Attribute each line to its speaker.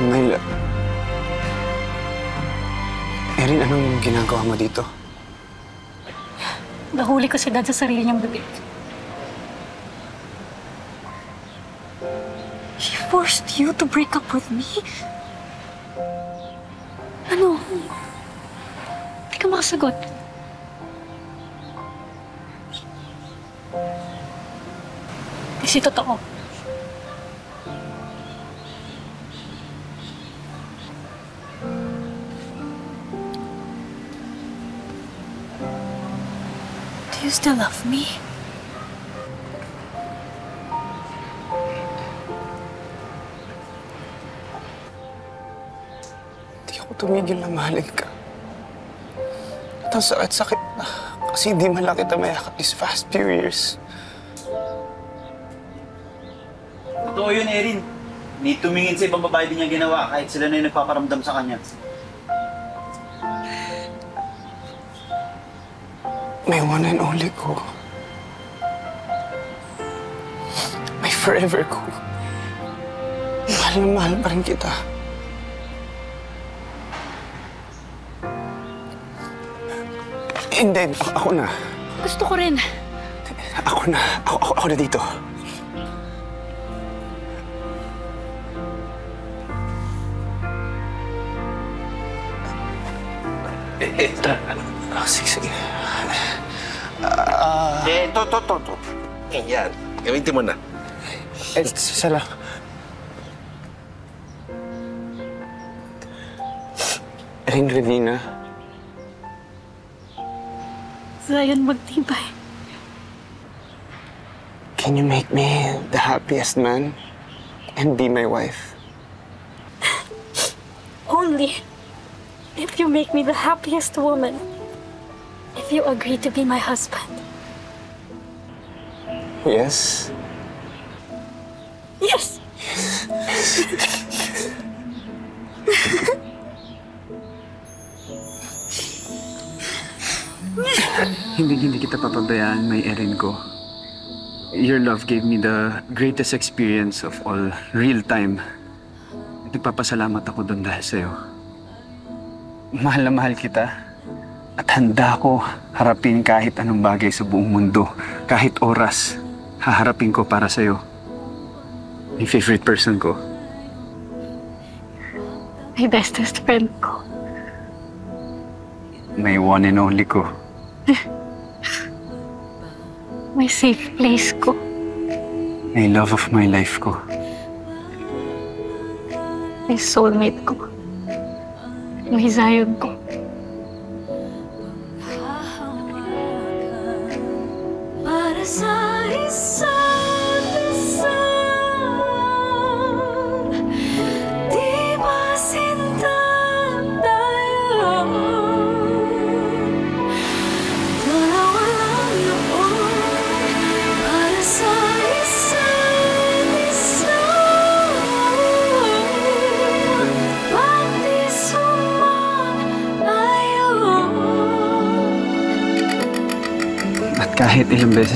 Speaker 1: Mel, Erin, anong ginagawa mo dito?
Speaker 2: Nahuli ko si Dad sa sarili niyang bibig. He forced you to break up with me? Ano? Hindi ka makasagot. Kasi totoo. Do you still love me?
Speaker 1: Hindi ako tumigil na mahalin ka. At ang sakit-sakit na. Kasi hindi man lang kita mayakap these past few years.
Speaker 3: Totoo yun, Erin. Hindi tumingin sa ibang babae din niya ginawa kahit sila na yung nagpaparamdam sa kanya.
Speaker 1: May one and only ko. May forever ko. Mahal na mahal pa rin kita. Hindi, ako na.
Speaker 2: Gusto ko rin.
Speaker 1: Ako na. Ako na dito. Sige.
Speaker 4: To. Yan. Gamitin mo na.
Speaker 1: Sala. Erin Revina.
Speaker 2: Zion magtibay.
Speaker 1: Can you make me the happiest man and be my wife?
Speaker 2: Only if you make me the happiest woman. If you agree to be my husband.
Speaker 1: Yes?
Speaker 2: Yes!
Speaker 5: Hindi kita papabayaan, may Erin ko. Your love gave me the greatest experience of all, real time. Nagpapasalamat ako doon dahil sa'yo. Mahal na mahal kita. At handa ko harapin kahit anong bagay sa buong mundo. Kahit oras, haharapin ko para sa'yo. Yung favorite person ko.
Speaker 2: My bestest friend ko.
Speaker 5: May one and only ko.
Speaker 2: My safe place ko.
Speaker 5: May love of my life ko.
Speaker 2: My soulmate ko. My Zion ko. Para sa isa't isa, di ba sinta tayo? Dalawa lang noon, para sa isa't isa. Pati sumang tayo.
Speaker 5: At kahit ilang beses